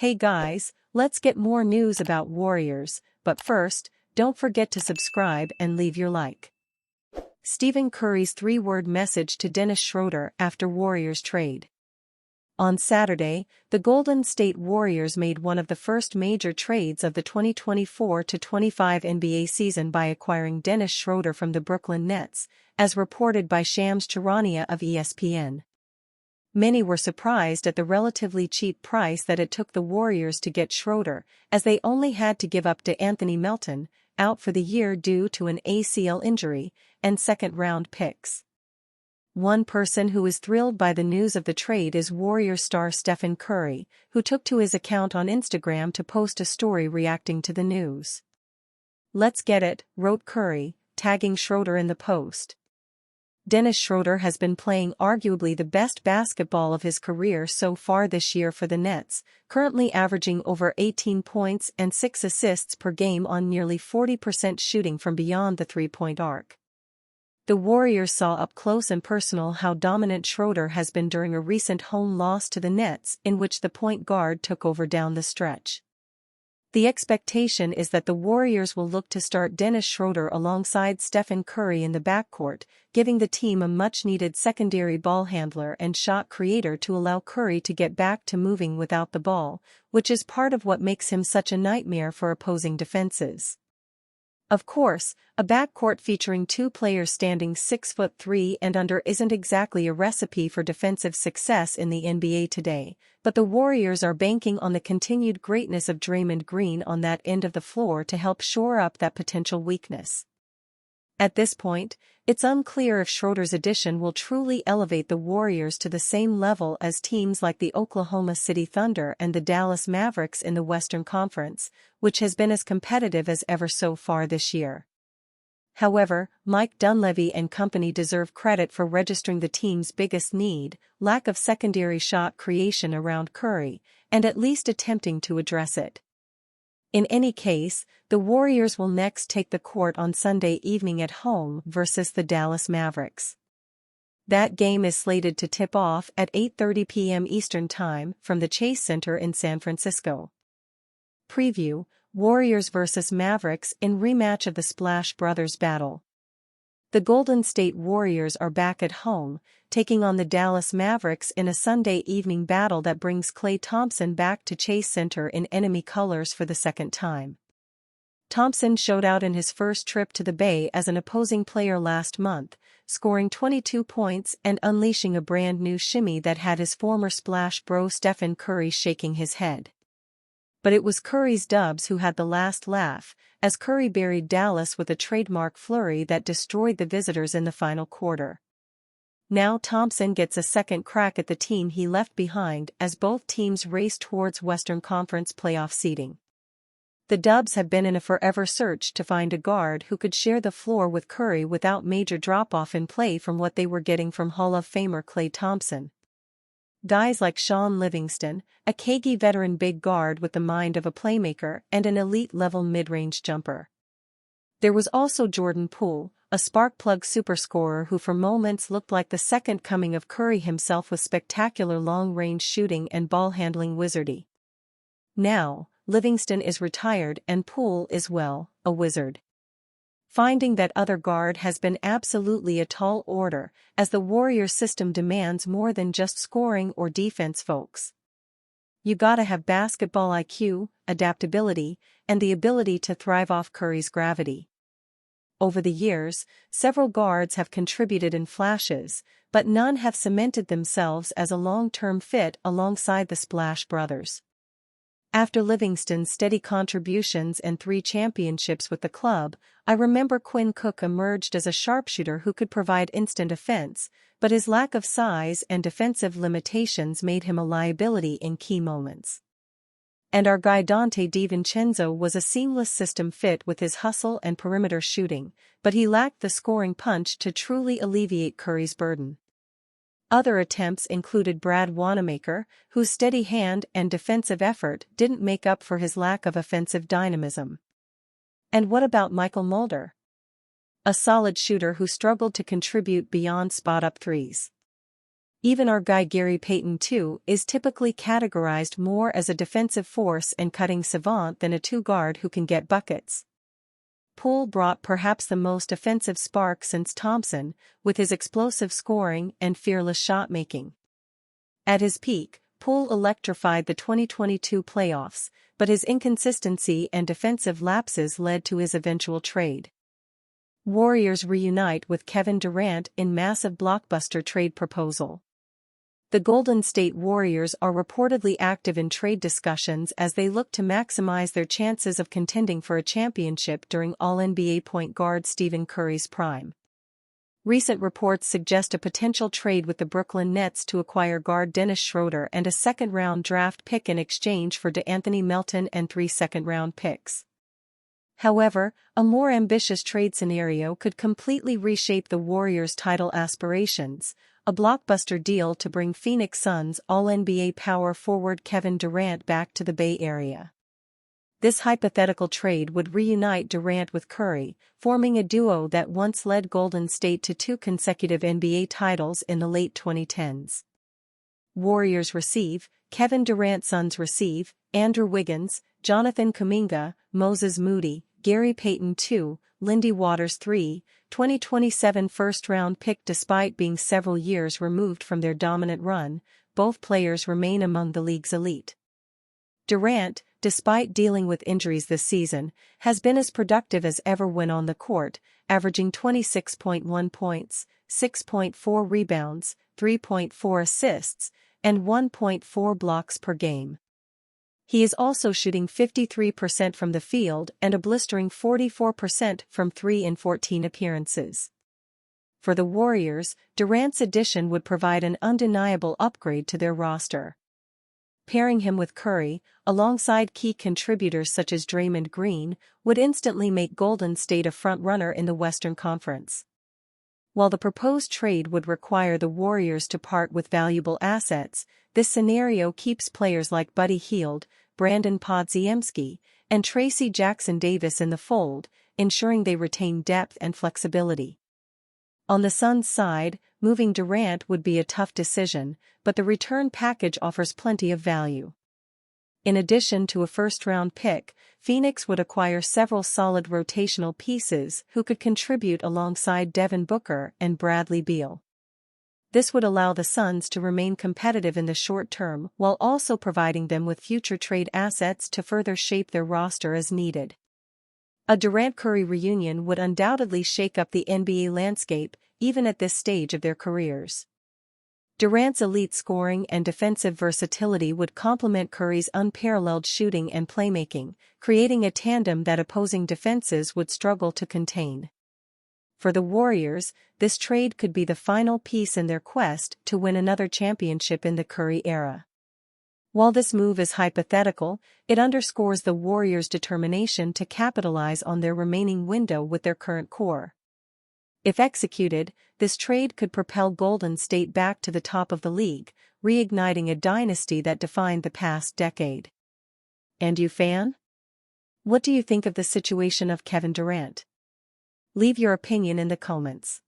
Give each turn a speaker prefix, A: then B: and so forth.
A: Hey guys, let's get more news about Warriors, but first, don't forget to subscribe and leave your like. Stephen Curry's three-word message to Dennis Schroeder after Warriors trade. On Saturday, the Golden State Warriors made one of the first major trades of the 2024-25 NBA season by acquiring Dennis Schroeder from the Brooklyn Nets, as reported by Shams Charania of ESPN. Many were surprised at the relatively cheap price that it took the Warriors to get Schroeder, as they only had to give up Anthony Melton, out for the year due to an ACL injury, and second-round picks. One person who is thrilled by the news of the trade is Warrior star Stephen Curry, who took to his account on Instagram to post a story reacting to the news. "Let's get it," wrote Curry, tagging Schroeder in the post. Dennis Schroeder has been playing arguably the best basketball of his career so far this year for the Nets, currently averaging over 18 points and 6 assists per game on nearly 40% shooting from beyond the three-point arc. The Warriors saw up close and personal how dominant Schroeder has been during a recent home loss to the Nets in which the point guard took over down the stretch. The expectation is that the Warriors will look to start Dennis Schroeder alongside Stephen Curry in the backcourt, giving the team a much-needed secondary ball handler and shot creator to allow Curry to get back to moving without the ball, which is part of what makes him such a nightmare for opposing defenses. Of course, a backcourt featuring two players standing 6'3" and under isn't exactly a recipe for defensive success in the NBA today, but the Warriors are banking on the continued greatness of Draymond Green on that end of the floor to help shore up that potential weakness. At this point, it's unclear if Schroeder's addition will truly elevate the Warriors to the same level as teams like the Oklahoma City Thunder and the Dallas Mavericks in the Western Conference, which has been as competitive as ever so far this year. However, Mike Dunleavy and company deserve credit for registering the team's biggest need, lack of secondary shot creation around Curry, and at least attempting to address it. In any case, the Warriors will next take the court on Sunday evening at home versus the Dallas Mavericks. That game is slated to tip off at 8:30 p.m. Eastern Time from the Chase Center in San Francisco. Preview: Warriors vs. Mavericks in rematch of the Splash Brothers battle. The Golden State Warriors are back at home, taking on the Dallas Mavericks in a Sunday evening battle that brings Klay Thompson back to Chase Center in enemy colors for the second time. Thompson showed out in his first trip to the Bay as an opposing player last month, scoring 22 points and unleashing a brand new shimmy that had his former Splash Bro Stephen Curry shaking his head. But it was Curry's Dubs who had the last laugh, as Curry buried Dallas with a trademark flurry that destroyed the visitors in the final quarter. Now Thompson gets a second crack at the team he left behind as both teams race towards Western Conference playoff seeding. The Dubs have been in a forever search to find a guard who could share the floor with Curry without major drop-off in play from what they were getting from Hall of Famer Klay Thompson. Guys like Shaun Livingston, a cagey veteran big guard with the mind of a playmaker and an elite-level mid-range jumper. There was also Jordan Poole, a spark-plug superscorer who for moments looked like the second coming of Curry himself with spectacular long-range shooting and ball-handling wizardry. Now, Livingston is retired and Poole is, well, a wizard. Finding that other guard has been absolutely a tall order, as the Warriors system demands more than just scoring or defense, folks. You gotta have basketball IQ, adaptability, and the ability to thrive off Curry's gravity. Over the years, several guards have contributed in flashes, but none have cemented themselves as a long-term fit alongside the Splash Brothers. After Livingston's steady contributions and 3 championships with the club, I remember Quinn Cook emerged as a sharpshooter who could provide instant offense, but his lack of size and defensive limitations made him a liability in key moments. And our guy Dante DiVincenzo was a seamless system fit with his hustle and perimeter shooting, but he lacked the scoring punch to truly alleviate Curry's burden. Other attempts included Brad Wanamaker, whose steady hand and defensive effort didn't make up for his lack of offensive dynamism. And what about Michael Mulder? A solid shooter who struggled to contribute beyond spot-up threes. Even our guy Gary Payton too is typically categorized more as a defensive force and cutting savant than a two-guard who can get buckets. Poole brought perhaps the most offensive spark since Thompson, with his explosive scoring and fearless shot-making. At his peak, Poole electrified the 2022 playoffs, but his inconsistency and defensive lapses led to his eventual trade. Warriors reunite with Kevin Durant in massive blockbuster trade proposal. The Golden State Warriors are reportedly active in trade discussions as they look to maximize their chances of contending for a championship during All-NBA point guard Stephen Curry's prime. Recent reports suggest a potential trade with the Brooklyn Nets to acquire guard Dennis Schroeder and a second-round draft pick in exchange for DeAnthony Melton and 3 second-round picks. However, a more ambitious trade scenario could completely reshape the Warriors' title aspirations, a blockbuster deal to bring Phoenix Suns All-NBA power forward Kevin Durant back to the Bay Area. This hypothetical trade would reunite Durant with Curry, forming a duo that once led Golden State to 2 consecutive NBA titles in the late 2010s. Warriors receive, Kevin Durant. Suns receive, Andrew Wiggins, Jonathan Kuminga, Moses Moody, Gary Payton 2, Lindy Waters 3, 2027 first-round pick. Despite being several years removed from their dominant run, both players remain among the league's elite. Durant, despite dealing with injuries this season, has been as productive as ever when on the court, averaging 26.1 points, 6.4 rebounds, 3.4 assists, and 1.4 blocks per game. He is also shooting 53% from the field and a blistering 44% from 3 in 14 appearances. For the Warriors, Durant's addition would provide an undeniable upgrade to their roster. Pairing him with Curry, alongside key contributors such as Draymond Green, would instantly make Golden State a front-runner in the Western Conference. While the proposed trade would require the Warriors to part with valuable assets, this scenario keeps players like Buddy Hield, Brandon Podziemski, and Tracy Jackson-Davis in the fold, ensuring they retain depth and flexibility. On the Suns' side, moving Durant would be a tough decision, but the return package offers plenty of value. In addition to a first-round pick, Phoenix would acquire several solid rotational pieces who could contribute alongside Devin Booker and Bradley Beal. This would allow the Suns to remain competitive in the short term while also providing them with future trade assets to further shape their roster as needed. A Durant-Curry reunion would undoubtedly shake up the NBA landscape, even at this stage of their careers. Durant's elite scoring and defensive versatility would complement Curry's unparalleled shooting and playmaking, creating a tandem that opposing defenses would struggle to contain. For the Warriors, this trade could be the final piece in their quest to win another championship in the Curry era. While this move is hypothetical, it underscores the Warriors' determination to capitalize on their remaining window with their current core. If executed, this trade could propel Golden State back to the top of the league, reigniting a dynasty that defined the past decade. And you, fan? What do you think of the situation of Kevin Durant? Leave your opinion in the comments.